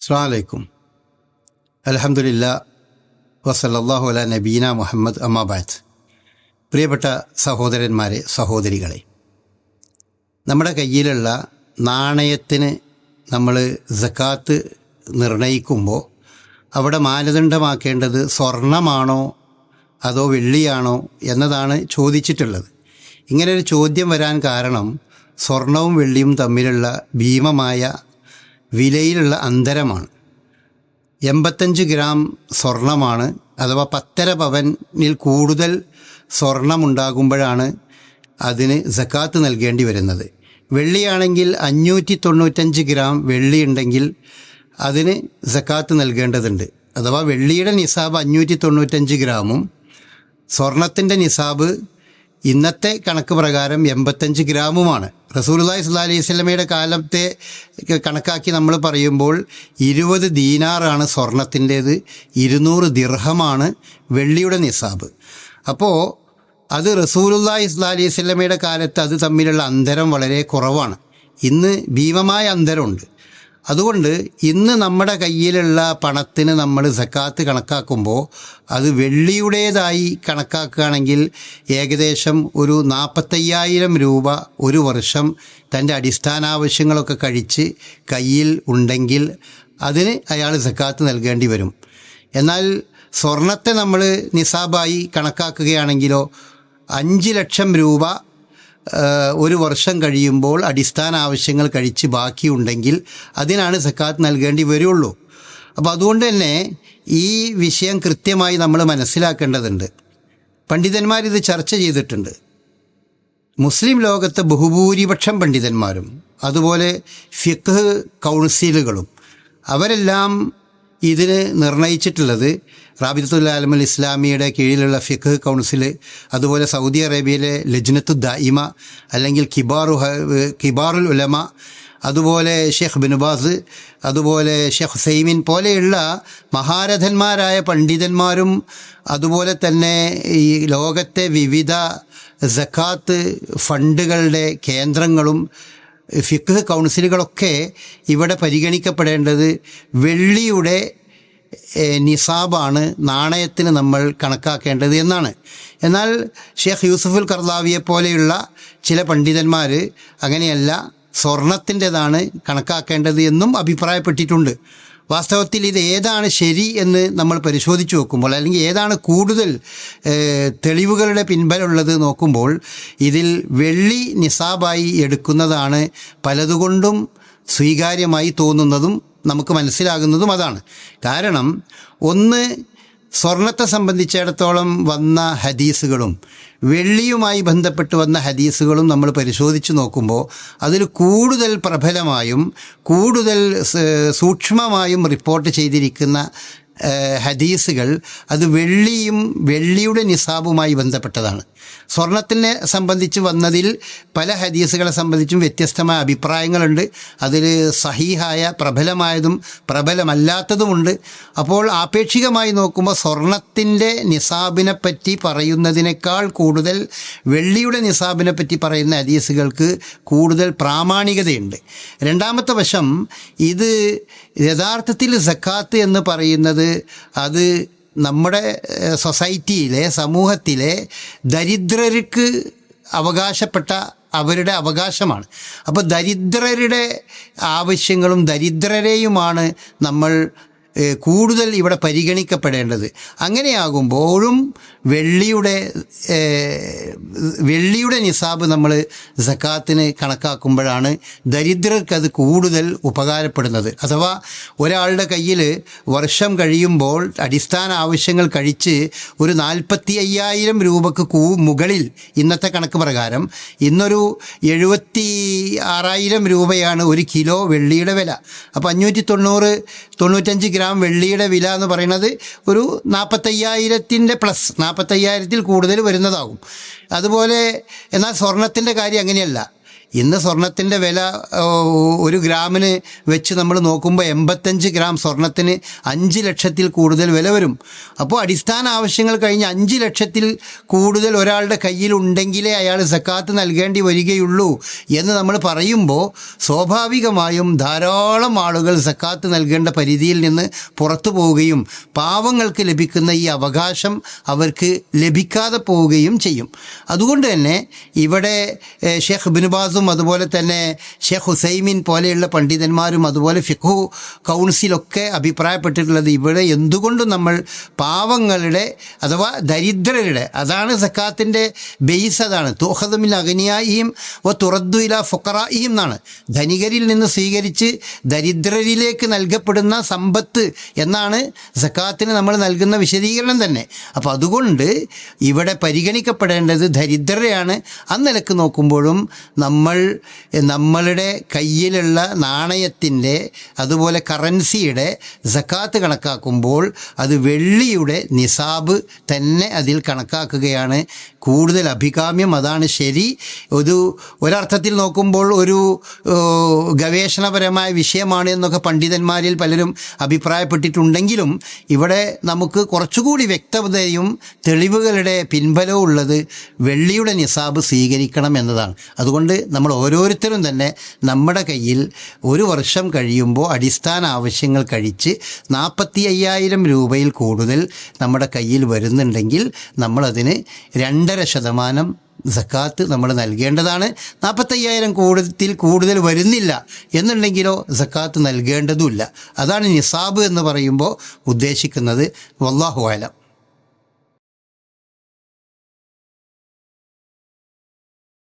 അസ്സലാമു അലൈക്കും. അൽഹംദുലില്ലാ വസല്ലല്ലാഹു അലാ നബീന മുഹമ്മദ്. അമ്മാ ബഅദ്. പ്രിയപ്പെട്ട സഹോദരന്മാരെ, സഹോദരികളെ, നമ്മുടെ കയ്യിലുള്ള നാണയത്തിന് നമ്മൾ സക്കാത്ത് നിർണയിക്കുമ്പോൾ അവിടെ മാനദണ്ഡമാക്കേണ്ടത് സ്വർണമാണോ അതോ വെള്ളിയാണോ എന്നതാണ് ചോദിച്ചിട്ടുള്ളത്. ഇങ്ങനൊരു ചോദ്യം വരാൻ കാരണം സ്വർണവും വെള്ളിയും തമ്മിലുള്ള ഭീമമായ വിലയിലുള്ള അന്തരമാണ്. 85 ഗ്രാം സ്വർണമാണ്, അഥവാ 10.5 പവനിൽ കൂടുതൽ സ്വർണമുണ്ടാകുമ്പോഴാണ് അതിന് സക്കാത്ത് നൽകേണ്ടി വരുന്നത്. വെള്ളിയാണെങ്കിൽ 595 ഗ്രാം വെള്ളി ഉണ്ടെങ്കിൽ അതിന് സക്കാത്ത് നൽകേണ്ടതുണ്ട്. അഥവാ വെള്ളിയുടെ നിസാബ് 595 ഗ്രാമും സ്വർണത്തിൻ്റെ നിസാബ് ഇന്നത്തെ കണക്ക് പ്രകാരം 85 ഗ്രാമുമാണ്. റസൂലുള്ളാഹി സ്വല്ലല്ലാഹി അലൈഹി വസല്ലമയുടെ കാലത്തെ കണക്കാക്കി നമ്മൾ പറയുമ്പോൾ 20 ദീനാറാണ് സ്വർണത്തിൻ്റേത്, 200 ദിർഹമാണ് വെള്ളിയുടെ നിസാബ്. അപ്പോൾ അത് റസൂലുള്ളാഹി സ്വല്ലല്ലാഹി അലൈഹി വസല്ലമയുടെ കാലത്ത് അത് തമ്മിലുള്ള അന്തരം വളരെ കുറവാണ്. ഇന്ന് ഭീമമായ അന്തരമുണ്ട്. അതുകൊണ്ട് ഇന്ന് നമ്മുടെ കയ്യിലുള്ള പണത്തിന് നമ്മൾ സക്കാത്ത് കണക്കാക്കുമ്പോൾ അത് വെള്ളിയുടേതായി കണക്കാക്കുകയാണെങ്കിൽ ഏകദേശം ഒരു 45,000 രൂപ ഒരു വർഷം തൻ്റെ അടിസ്ഥാന ആവശ്യങ്ങളൊക്കെ കഴിച്ച് കയ്യിൽ ഉണ്ടെങ്കിൽ അതിന് അയാൾ സക്കാത്ത് നൽകേണ്ടി വരും. എന്നാൽ സ്വർണത്തെ നമ്മൾ നിസാബായി കണക്കാക്കുകയാണെങ്കിലോ 5 ലക്ഷം രൂപ ഒരു വർഷം കഴിയുമ്പോൾ അടിസ്ഥാന ആവശ്യങ്ങൾ കഴിച്ച് ബാക്കിയുണ്ടെങ്കിൽ അതിനാണ് സക്കാത്ത് നൽകേണ്ടി വരുള്ളൂ. അപ്പോൾ അതുകൊണ്ട് തന്നെ ഈ വിഷയം കൃത്യമായി നമ്മൾ മനസ്സിലാക്കേണ്ടതുണ്ട്. പണ്ഡിതന്മാരിത് ചർച്ച ചെയ്തിട്ടുണ്ട്. മുസ്ലിം ലോകത്തെ ബഹുഭൂരിപക്ഷം പണ്ഡിതന്മാരും അതുപോലെ ഫിഖ് കൗൺസിലുകളും അവരെല്ലാം ഇതിന് നിർണയിച്ചിട്ടുള്ളത് റാബിത്തുൽ ആലമുൽ ഇസ്ലാമിയുടെ കീഴിലുള്ള ഫിഖ് കൗൺസിൽ, അതുപോലെ സൗദി അറേബ്യയിലെ ലജ്നത്തു ദായിമ അല്ലെങ്കിൽ കിബാറുൽ ഉലമ, അതുപോലെ ഷെയ്ഖ് ബിൻ ബാസ്, അതുപോലെ ഷെയ്ഖ് ഹുസൈമിൻ പോലെയുള്ള മഹാരഥന്മാരായ പണ്ഡിതന്മാരും അതുപോലെ തന്നെ ഈ ലോകത്തെ വിവിധ സക്കാത്ത് ഫണ്ടുകളുടെ കേന്ദ്രങ്ങളും ഫിഖ് കൗൺസിലുകളൊക്കെ ഇവിടെ പരിഗണിക്കപ്പെടേണ്ടത് വെള്ളിയുടെ നിസാബാണ് നാണയത്തിന് നമ്മൾ കണക്കാക്കേണ്ടത് എന്നാണ്. എന്നാൽ ഷെയ്ഖ് യൂസുഫുൽ ഖർദാവിയെ പോലെയുള്ള ചില പണ്ഡിതന്മാർ അങ്ങനെയല്ല, സ്വർണത്തിൻ്റെതാണ് കണക്കാക്കേണ്ടത് എന്നും അഭിപ്രായപ്പെട്ടിട്ടുണ്ട്. വാസ്തവത്തിൽ ഇത് ഏതാണ് ശരി എന്ന് നമ്മൾ പരിശോധിച്ച് നോക്കുമ്പോൾ, അല്ലെങ്കിൽ ഏതാണ് കൂടുതൽ തെളിവുകളുടെ പിൻബലമുള്ളത് നോക്കുമ്പോൾ ഇതിൽ വെള്ളി നിസാബായി എടുക്കുന്നതാണ് പലതുകൊണ്ടും സ്വീകാര്യമായി തോന്നുന്നതും നമുക്ക് മനസ്സിലാകുന്നതും അതാണ്. കാരണം ഒന്ന്, സ്വർണത്തെ സംബന്ധിച്ചിടത്തോളം വന്ന ഹദീസുകളും വെള്ളിയുമായി ബന്ധപ്പെട്ട് വന്ന ഹദീസുകളും നമ്മൾ പരിശോധിച്ച് നോക്കുമ്പോൾ അതിൽ കൂടുതൽ പ്രബലമായും കൂടുതൽ സൂക്ഷ്മമായും റിപ്പോർട്ട് ചെയ്തിരിക്കുന്ന ഹദീസുകൾ അത് വെള്ളിയുടെ നിസാബുമായി ബന്ധപ്പെട്ടതാണ്. സ്വർണത്തിനെ സംബന്ധിച്ച് വന്നതിൽ പല ഹദീസുകളെ സംബന്ധിച്ചും വ്യത്യസ്തമായ അഭിപ്രായങ്ങളുണ്ട്. അതിൽ സഹീഹായ പ്രബലമായതും പ്രബലമല്ലാത്തതുമുണ്ട്. അപ്പോൾ ആപേക്ഷികമായി നോക്കുമ്പോൾ സ്വർണത്തിൻ്റെ നിസാബിനെ പറ്റി പറയുന്നതിനേക്കാൾ കൂടുതൽ വെള്ളിയുടെ നിസാബിനെ പറ്റി പറയുന്ന ഹദീസുകൾക്ക് കൂടുതൽ പ്രാമാണികതയുണ്ട്. രണ്ടാമത്തെ വശം, ഇത് യഥാർത്ഥത്തിൽ സക്കാത്ത് എന്ന് പറയുന്നത് അത് നമ്മുടെ സൊസൈറ്റിയിലെ സമൂഹത്തിലെ ദരിദ്രർക്ക് അവകാശപ്പെട്ട അവരുടെ അവകാശമാണ്. അപ്പോൾ ദരിദ്രരുടെ ആവശ്യങ്ങളും ദരിദ്രരെയുമാണ് നമ്മൾ കൂടുതൽ ഇവിടെ പരിഗണിക്കപ്പെടേണ്ടത്. അങ്ങനെയാകുമ്പോഴും വെള്ളിയുടെ നിസാബ് നമ്മൾ സക്കാത്തിന് കണക്കാക്കുമ്പോഴാണ് ദരിദ്രർക്കത് കൂടുതൽ ഉപകാരപ്പെടുന്നത്. അഥവാ ഒരാളുടെ കയ്യിൽ വർഷം കഴിയുമ്പോൾ അടിസ്ഥാന ആവശ്യങ്ങൾ കഴിച്ച് ഒരു 45,000 രൂപക്ക് മുകളിൽ ഇന്നത്തെ കണക്ക് പ്രകാരം ഇന്നൊരു 76,000 രൂപയാണ് ഒരു കിലോ വെള്ളിയുടെ വില. അപ്പോൾ 595 ഗ്രാം വെള്ളിയുടെ വില എന്ന് പറയുന്നത് ഒരു 45,000 പ്ലസ് 45,000 കൂടുതൽ വരുന്നതാകും. അതുപോലെ എന്നാൽ സ്വർണത്തിൻ്റെ കാര്യം അങ്ങനെയല്ല. ഇന്ന് സ്വർണത്തിൻ്റെ വില ഒരു ഗ്രാമിന് വെച്ച് നമ്മൾ നോക്കുമ്പോൾ 85 ഗ്രാം സ്വർണത്തിന് 5 ലക്ഷത്തിൽ കൂടുതൽ വില വരും. അപ്പോൾ അടിസ്ഥാന ആവശ്യങ്ങൾ കഴിഞ്ഞ് 5 ലക്ഷത്തിൽ കൂടുതൽ ഒരാളുടെ കയ്യിലുണ്ടെങ്കിലേ അയാൾ സക്കാത്ത് നൽകേണ്ടി വരികയുള്ളൂ എന്ന് നമ്മൾ പറയുമ്പോൾ സ്വാഭാവികമായും ധാരാളം ആളുകൾ സക്കാത്ത് നൽകേണ്ട പരിധിയിൽ നിന്ന് പുറത്തു പോവുകയും പാവങ്ങൾക്ക് ലഭിക്കുന്ന ഈ അവകാശം അവർക്ക് ലഭിക്കാതെ പോവുകയും ചെയ്യും. അതുകൊണ്ട് തന്നെ ഇവിടെ ഷെയ്ഖ് ഇബ്നു ബാസും അതുപോലെ തന്നെ ഷെയ്ഖ് ഹുസൈമിൻ പോലെയുള്ള പണ്ഡിതന്മാരും അതുപോലെ ഫിഖ്ഹു കൗൺസിലൊക്കെ അഭിപ്രായപ്പെട്ടിട്ടുള്ളത് ഇവിടെ എന്തുകൊണ്ടും നമ്മൾ പാവങ്ങളുടെ അഥവാ ദരിദ്രരുടെ, അതാണ് സക്കാത്തിൻ്റെ ബേസ്, അതാണ് തുഖദു മിൻ അഗ്നിയാഇഹിം വ തുറദ്ദു ഇലാ ഫുഖറാഇഹിം എന്നാണ്. ധനികരിൽ നിന്ന് സ്വീകരിച്ച് ദരിദ്രരിലേക്ക് നൽകപ്പെടുന്ന സമ്പത്ത് എന്നാണ് സക്കാത്തിന് നമ്മൾ നൽകുന്ന വിശദീകരണം തന്നെ. അപ്പോൾ അതുകൊണ്ട് ഇവിടെ പരിഗണിക്കപ്പെടേണ്ടത് ദരിദ്രരെയാണ്. അന്നിലക്ക് നോക്കുമ്പോഴും നമ്മളുടെ കയ്യിലുള്ള നാണയത്തിൻ്റെ അതുപോലെ കറൻസിയുടെ സക്കാത്ത് കണക്കാക്കുമ്പോൾ അത് വെള്ളിയുടെ നിസാബ് തന്നെ അതിൽ കണക്കാക്കുകയാണ് കൂടുതൽ അഭികാമ്യം. അതാണ് ശരി. ഒരർത്ഥത്തിൽ നോക്കുമ്പോൾ ഒരു ഗവേഷണപരമായ വിഷയമാണ് എന്നൊക്കെ പണ്ഡിതന്മാരിൽ പലരും അഭിപ്രായപ്പെട്ടിട്ടുണ്ടെങ്കിലും ഇവിടെ നമുക്ക് കുറച്ചുകൂടി വ്യക്തതയും തെളിവുകളുടെ പിൻബലവും ഉള്ളത് വെള്ളിയുടെ നിസാബ് സ്വീകരിക്കണം എന്നതാണ്. അതുകൊണ്ട് നമ്മൾ ഓരോരുത്തരും തന്നെ നമ്മുടെ കയ്യിൽ ഒരു വർഷം കഴിയുമ്പോൾ അടിസ്ഥാന ആവശ്യങ്ങൾ കഴിച്ച് 45,000 രൂപയിൽ കൂടുതൽ നമ്മുടെ കയ്യിൽ വരുന്നുണ്ടെങ്കിൽ നമ്മളതിന് 2.5% സക്കാത്ത് നമ്മൾ നൽകേണ്ടതാണ്. 45,000 കൂടുതൽ വരുന്നില്ല എന്നുണ്ടെങ്കിലോ സക്കാത്ത് നൽകേണ്ടതുമില്ല. അതാണ് നിസാബ് എന്ന് പറയുമ്പോൾ ഉദ്ദേശിക്കുന്നത്. വല്ലാഹു അലം.